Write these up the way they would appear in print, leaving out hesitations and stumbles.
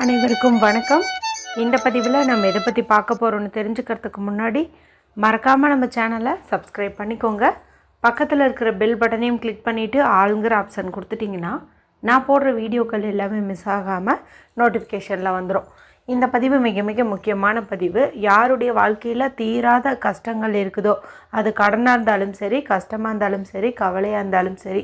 அனைவருக்கும் வணக்கம். இந்த பதிவில் நம்ம எதை பற்றி பார்க்க போகிறோன்னு தெரிஞ்சுக்கிறதுக்கு முன்னாடி மறக்காமல் நம்ம சேனலை சப்ஸ்கிரைப் பண்ணிக்கோங்க. பக்கத்தில் இருக்கிற பெல் பட்டனையும் கிளிக் பண்ணிவிட்டு ஆளுங்கிற ஆப்ஷன் கொடுத்துட்டிங்கன்னா நான் போடுற வீடியோக்கள் எல்லாமே மிஸ் ஆகாமல் நோட்டிஃபிகேஷனில் வந்துடும். இந்த பதிவு மிக மிக முக்கியமான பதிவு. யாருடைய வாழ்க்கையில் தீராத கஷ்டங்கள் இருக்குதோ, அது கடனாக இருந்தாலும் சரி, கஷ்டமாக இருந்தாலும் சரி, கவலையாக இருந்தாலும் சரி,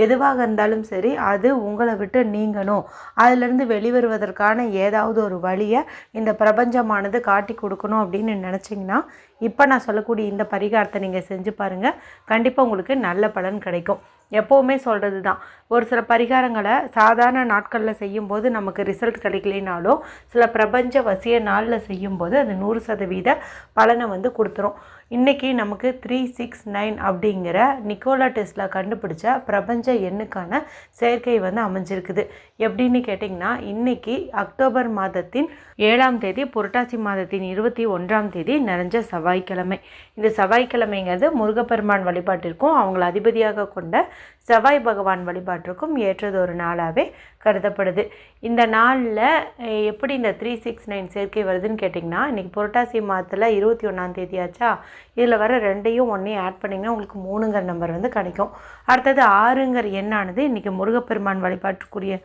எதுவாக இருந்தாலும் சரி, அது உங்களை விட்டு நீங்கணும், அதிலிருந்து வெளிவருவதற்கான ஏதாவது ஒரு வழியை இந்த பிரபஞ்சமானது காட்டி கொடுக்கணும் அப்படின்னு நினச்சிங்கன்னா இப்போ நான் சொல்லக்கூடிய இந்த பரிகாரத்தை நீங்கள் செஞ்சு பாருங்கள். கண்டிப்பாக உங்களுக்கு நல்ல பலன் கிடைக்கும். எப்போவுமே சொல்கிறது தான், ஒரு சில பரிகாரங்களை சாதாரண நாட்களில் செய்யும்போது நமக்கு ரிசல்ட் கிடைக்கலைனாலும் சில பிரபஞ்ச வசிய நாளில் செய்யும்போது அது 100% பலனை கொடுத்துரும். இன்றைக்கி நமக்கு 369 அப்படிங்கிற நிக்கோலா டெஸ்லா கண்டுபிடிச்ச பிரபஞ்ச எண்ணுக்கான செயற்கை அமைஞ்சிருக்குது. எப்படின்னு கேட்டிங்கன்னா, இன்றைக்கி அக்டோபர் மாதத்தின் 7ஆம் தேதி, புரட்டாசி மாதத்தின் 21ஆம் தேதி நிறைஞ்ச செவ்வாய்க்கிழமை. இந்த செவ்வாய்க்கிழமைங்கிறது முருகப்பெருமான் வழிபாட்டிற்கும் அவங்கள அதிபதியாக கொண்ட செவ்வாய் பகவான் வழிபாட்டிற்கும் ஏற்றதொரு நாளாகவே கருதப்படுது. இந்த நாளில் எப்படி இந்த 369 சேர்க்கை வருதுன்னு கேட்டிங்கன்னா, இன்றைக்கி புரட்டாசி மாதத்தில் 21ஆம் தேதி ஆச்சா, இதில் வர 2ஐயும் 1ஐயும் ஆட் பண்ணிங்கன்னா உங்களுக்கு 3ங்கிற நம்பர் கிடைக்கும். அடுத்தது 6ங்கிற எண்ணானது இன்றைக்கி முருகப்பெருமான் வழிபாட்டுக்குரிய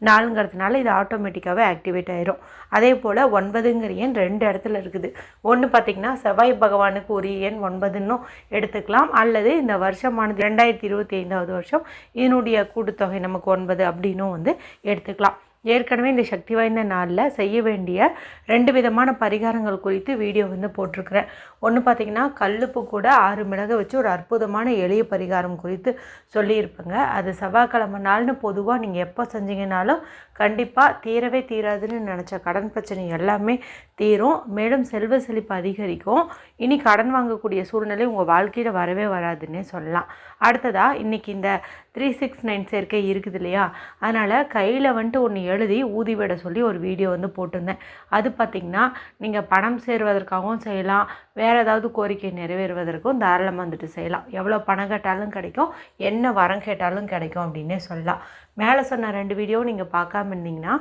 நாளுங்கிறதுனால இது ஆட்டோமேட்டிக்காகவே ஆக்டிவேட் ஆயிரும். அதே போல் 9ங்கிற எண் 2 இடத்துல இருக்குது. ஒன்று பார்த்திங்கன்னா செவ்வாய் பகவானுக்கு உரிய எண் 9ன்னு எடுத்துக்கலாம், அல்லது இந்த வருஷமானது 2025ஆவது வருஷம், இதனுடைய கூட்டுத்தொகை நமக்கு 9 அப்படின்னும் எடுத்துக்கலாம். ஏற்கனவே இந்த சக்தி வாய்ந்த நாளில் செய்ய வேண்டிய 2 விதமான பரிகாரங்கள் குறித்து வீடியோ போட்டிருக்கிறேன். ஒன்று பார்த்திங்கன்னா, கல்லுப்பு கூட 6 மிளகை வச்சு ஒரு அற்புதமான எளிய பரிகாரம் குறித்து சொல்லியிருப்பேங்க. அது செவ்வாய்க்கிழமை நாள்னு பொதுவாக நீங்கள் எப்போ செஞ்சீங்கன்னாலும் கண்டிப்பாக தீரவே தீராதுன்னு நினச்ச கடன் பிரச்சனை எல்லாமே தீரும். மேலும் செல்வ செழிப்பு அதிகரிக்கும். இனி கடன் வாங்கக்கூடிய சூழ்நிலை உங்கள் வாழ்க்கையில் வரவே வராதுன்னே சொல்லலாம். அடுத்ததாக இன்றைக்கி இந்த 369 சேர்க்கை இருக்குது இல்லையா, அதனால் கையில் ஒன்று எழுதி ஊதி விட சொல்லி ஒரு வீடியோ போட்டிருந்தேன். அது பார்த்திங்கன்னா, நீங்கள் பணம் சேருவதற்காகவும் செய்யலாம், வேறு ஏதாவது கோரிக்கை நிறைவேறுவதற்கும் தாராளமாக செய்யலாம். எவ்வளோ பணம் கேட்டாலும் கிடைக்கும், என்ன வரம் கேட்டாலும் கிடைக்கும் அப்படின்னே சொல்லலாம். மேலே சொன்ன 2 வீடியோ நீங்கள் பார்க்காம இருந்தீங்கன்னா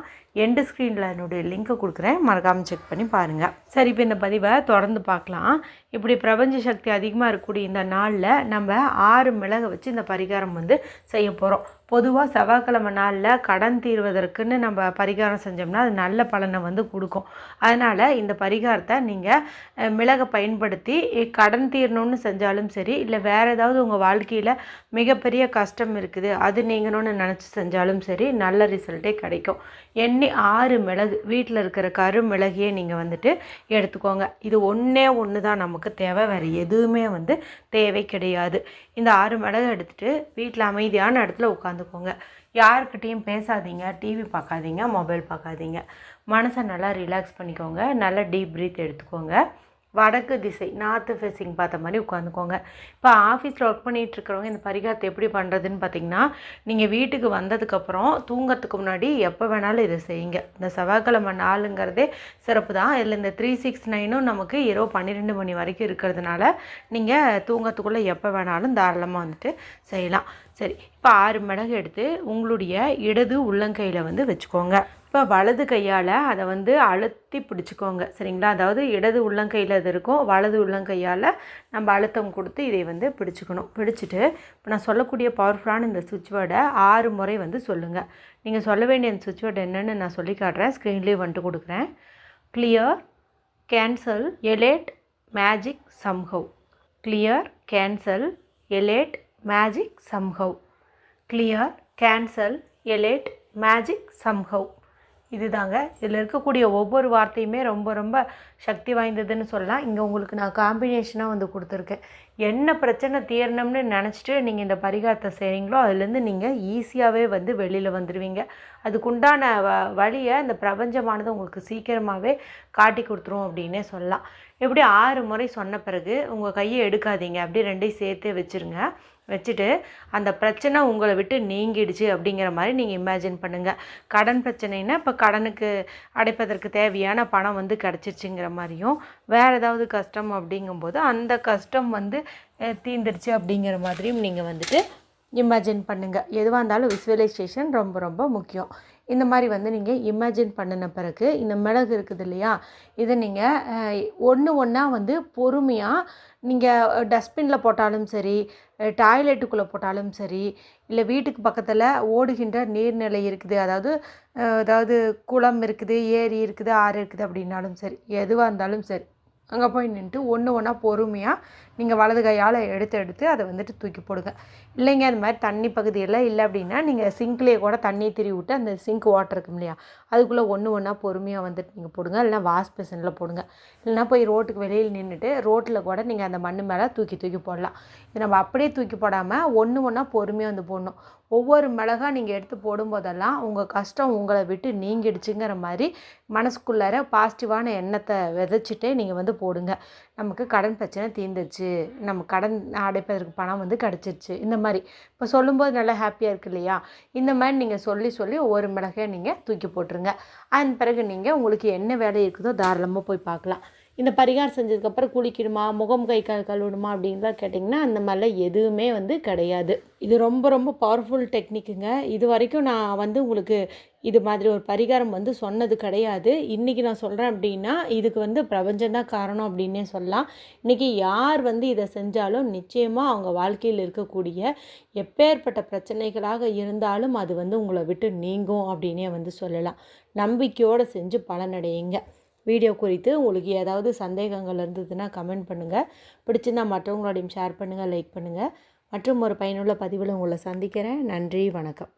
எண்டு ஸ்க்ரீனில் என்னுடைய லிங்க்கை கொடுக்குறேன், மறக்காமல் செக் பண்ணி பாருங்கள். சரி, இப்போ இந்த பதிவை தொடர்ந்து பார்க்கலாம். இப்படி பிரபஞ்ச சக்தி அதிகமாக இருக்கக்கூடிய இந்த நாளில் நம்ம 6 மிளகை வச்சு இந்த பரிகாரம் செய்ய போகிறோம். பொதுவாக செவ்வாய்க்கிழமை நாளில் கடன் தீர்வதற்குன்னு நம்ம பரிகாரம் செஞ்சோம்னா அது நல்ல பலனை கொடுக்கும். அதனால் இந்த பரிகாரத்தை நீங்கள் மிளகை பயன்படுத்தி கடன் தீரணும்னு செஞ்சாலும் சரி, இல்லை வேறு ஏதாவது உங்கள் வாழ்க்கையில் மிகப்பெரிய கஷ்டம் இருக்குது அது நீங்கணும்னு நினச்சி செஞ்சாலும் சரி, நல்ல ரிசல்ட்டே கிடைக்கும். எண்ணி 6 மிளகு, வீட்டில் இருக்கிற கரு மிளகையே நீங்கள் எடுத்துக்கோங்க. இது ஒன்று தான் நமக்கு தேவை, வேறு எதுவுமே தேவை கிடையாது. இந்த 6 மிளகு எடுத்துகிட்டு வீட்டில் அமைதியான இடத்துல உட்காந்துக்கோங்க. யாருக்கிட்டேயும் பேசாதீங்க, டிவி பார்க்காதீங்க, மொபைல் பார்க்காதீங்க. மனசை நல்லா ரிலாக்ஸ் பண்ணிக்கோங்க. நல்லா டீப் ப்ரீத் எடுத்துக்கோங்க. வடக்கு திசை, நார்த்து ஃபேஸிங் பார்த்த மாதிரி உட்காந்துக்கோங்க. இப்போ ஆஃபீஸில் ஒர்க் பண்ணிகிட்ருக்கிறவங்க இந்த பரிகாரத்தை எப்படி பண்ணுறதுன்னு பார்த்திங்கன்னா, நீங்கள் வீட்டுக்கு வந்ததுக்கப்புறம் தூங்கிறதுக்கு முன்னாடி எப்போ வேணாலும் இதை செய்யுங்க. இந்த செவ்வாய்க்கிழமை நாளுங்கிறதே சிறப்பு தான். இதில் இந்த 369ம் நமக்கு இரவு 12 மணி வரைக்கும் இருக்கிறதுனால நீங்கள் தூங்கிறதுக்குள்ளே எப்போ வேணாலும் தாராளமாக செய்யலாம். சரி, இப்போ 6 மிளகு எடுத்து உங்களுடைய இடது உள்ளங்கையில் வச்சுக்கோங்க. இப்போ வலது கையால் அதை அழுத்தி பிடிச்சிக்கோங்க, சரிங்களா? அதாவது இடது உள்ளங்கையில் அது இருக்கும், வலது உள்ளங்கையால் நம்ம அழுத்தம் கொடுத்து இதை பிடிச்சிக்கணும். பிடிச்சிட்டு இப்போ நான் சொல்லக்கூடிய பவர்ஃபுல்லான இந்த சுவிட்ச் வேர்டை 6 முறை சொல்லுங்கள். நீங்கள் சொல்ல வேண்டிய அந்த சுவிட்ச் வேர்டு என்னென்னு நான் சொல்லி காட்டுறேன், ஸ்க்ரீன்லேயே கொடுக்குறேன். கிளியர், கேன்சல், எலேட், மேஜிக், சம்ஹவ். கிளியர், கேன்சல், எலேட், மேஜிக், சம்ஹவ். கிளியர், கேன்சல், எலேட், மேஜிக், சம்ஹவ். இதுதாங்க. இதில் இருக்கக்கூடிய ஒவ்வொரு வார்த்தையுமே ரொம்ப ரொம்ப சக்தி வாய்ந்ததுன்னு சொல்லலாம். இங்கே உங்களுக்கு நான் காம்பினேஷனாக கொடுத்துருக்கேன். என்ன பிரச்சனை தீரணும்னு நினச்சிட்டு நீங்கள் இந்த பரிகாரத்தை செய்கிறீங்களோ அதுலேருந்து நீங்கள் ஈஸியாகவே வெளியில் வந்துடுவீங்க. அதுக்குண்டான வழியை இந்த பிரபஞ்சமானது உங்களுக்கு சீக்கிரமாகவே காட்டி கொடுத்துரும் அப்படின்னே சொல்லலாம். இப்படி 6 முறை சொன்ன பிறகு உங்கள் கையை எடுக்காதீங்க, அப்படியே 2ஐயும் சேர்த்தே வச்சுருங்க. வச்சுட்டு அந்த பிரச்சனை உங்களை விட்டு நீங்கிடுச்சு அப்படிங்கிற மாதிரி நீங்கள் இமேஜின் பண்ணுங்கள். கடன் பிரச்சனைன்னா இப்போ கடனுக்கு அடைப்பதற்கு தேவையான பணம் கிடச்சிருச்சுங்கிற மாதிரியும், வேறு ஏதாவது கஷ்டம் அப்படிங்கும்போது அந்த கஷ்டம் தீர்ந்துடுச்சு அப்படிங்கிற மாதிரியும் நீங்கள் இமேஜின் பண்ணுங்கள். எதுவாக இருந்தாலும் விசுவலைசேஷன் ரொம்ப ரொம்ப முக்கியம். இந்த மாதிரி வந்து நீங்கள் இமேஜின் பண்ணின பிறகு இந்த மிளகு இருக்குது இல்லையா, இதை நீங்கள் ஒன்று ஒன்றா வந்து பொறுமையாக நீங்கள் டஸ்ட்பினில் போட்டாலும் சரி, டாய்லெட்டுக்குள்ளே போட்டாலும் சரி, இல்லை வீட்டுக்கு பக்கத்தில் ஓடுகின்ற நீர்நிலை இருக்குது, அதாவது குளம் இருக்குது, ஏரி இருக்குது, ஆறு இருக்குது அப்படின்னாலும் சரி, எதுவாக இருந்தாலும் சரி, அங்கே போய் நின்றுட்டு ஒன்று ஒன்றா பொறுமையாக நீங்கள் வலது கையால் எடுத்து அதை வந்துட்டு தூக்கி போடுங்க. இல்லைங்க அது மாதிரி தண்ணி பகுதியில் இல்லை அப்படின்னா நீங்கள் சிங்க்லேயே கூட தண்ணி திரி விட்டு அந்த சிங்க் வாட்டர் இருக்கும் இல்லையா, அதுக்குள்ளே ஒன்று ஒன்றா பொறுமையாக வந்துட்டு நீங்கள் போடுங்க. இல்லைனா வாஷ் பேசனில் போடுங்க. இல்லைனா போய் ரோட்டுக்கு வெளியில் நின்றுட்டு ரோட்டில் கூட நீங்கள் அந்த மண் மேலே தூக்கி போடலாம். இது நம்ம அப்படியே தூக்கி போடாமல் ஒன்று ஒன்றா பொறுமையாக வந்து போடணும். ஒவ்வொரு மிளகா நீங்கள் எடுத்து போடும்போதெல்லாம் உங்கள் கஷ்டம் உங்களை விட்டு நீங்கிடுச்சுங்கிற மாதிரி மனசுக்குள்ளார பாசிட்டிவான எண்ணத்தை விதைச்சிட்டே நீங்கள் வந்து போடுங்க. நமக்கு கடன் பிரச்சனை தீர்ந்துருச்சு, நம்ம கடன் அடைப்பதற்கு பணம் வந்து கிடச்சிருச்சு, இந்த மாதிரி இப்போ சொல்லும்போது நல்லா ஹாப்பியாக இருக்குது இல்லையா. இந்த மாதிரி நீங்கள் சொல்லி ஒவ்வொரு மிளகையை நீங்கள் தூக்கி போட்டுருங்க. அதன் பிறகு நீங்கள் உங்களுக்கு என்ன வேலை இருக்குதோ தாராளமாக போய் பார்க்கலாம். இந்த பரிகாரம் செஞ்சதுக்கப்புறம் குளிக்கணுமா, முகம் கை கால் கழுவணுமா அப்படின்லாம் கேட்டிங்கன்னா அந்த மாதிரிலாம் எதுவுமே வந்து கிடையாது. இது ரொம்ப ரொம்ப பவர்ஃபுல் டெக்னிக்குங்க. இது வரைக்கும் நான் வந்து உங்களுக்கு இது மாதிரி ஒரு பரிகாரம் வந்து சொன்னது கிடையாது. இன்றைக்கி நான் சொல்கிறேன் அப்படின்னா இதுக்கு வந்து பிரபஞ்சம்தான் காரணம் அப்படின்னே சொல்லலாம். இன்றைக்கி யார் வந்து இதை செஞ்சாலும் நிச்சயமாக அவங்க வாழ்க்கையில் இருக்கக்கூடிய எப்பேற்பட்ட பிரச்சனைகளாக இருந்தாலும் அது வந்து உங்களை விட்டு நீங்கும் அப்படின்னே வந்து சொல்லலாம். நம்பிக்கையோடு செஞ்சு பலனடையுங்க. வீடியோ குறித்து உங்களுக்கு ஏதாவது சந்தேகங்கள் இருந்ததுன்னா கமெண்ட் பண்ணுங்கள். பிடிச்சிருந்தால் மற்றவங்களோடையும் ஷேர் பண்ணுங்கள், லைக் பண்ணுங்கள். மற்றும் ஒரு பயனுள்ள பதிவில் உங்களை சந்திக்கிறேன். நன்றி, வணக்கம்.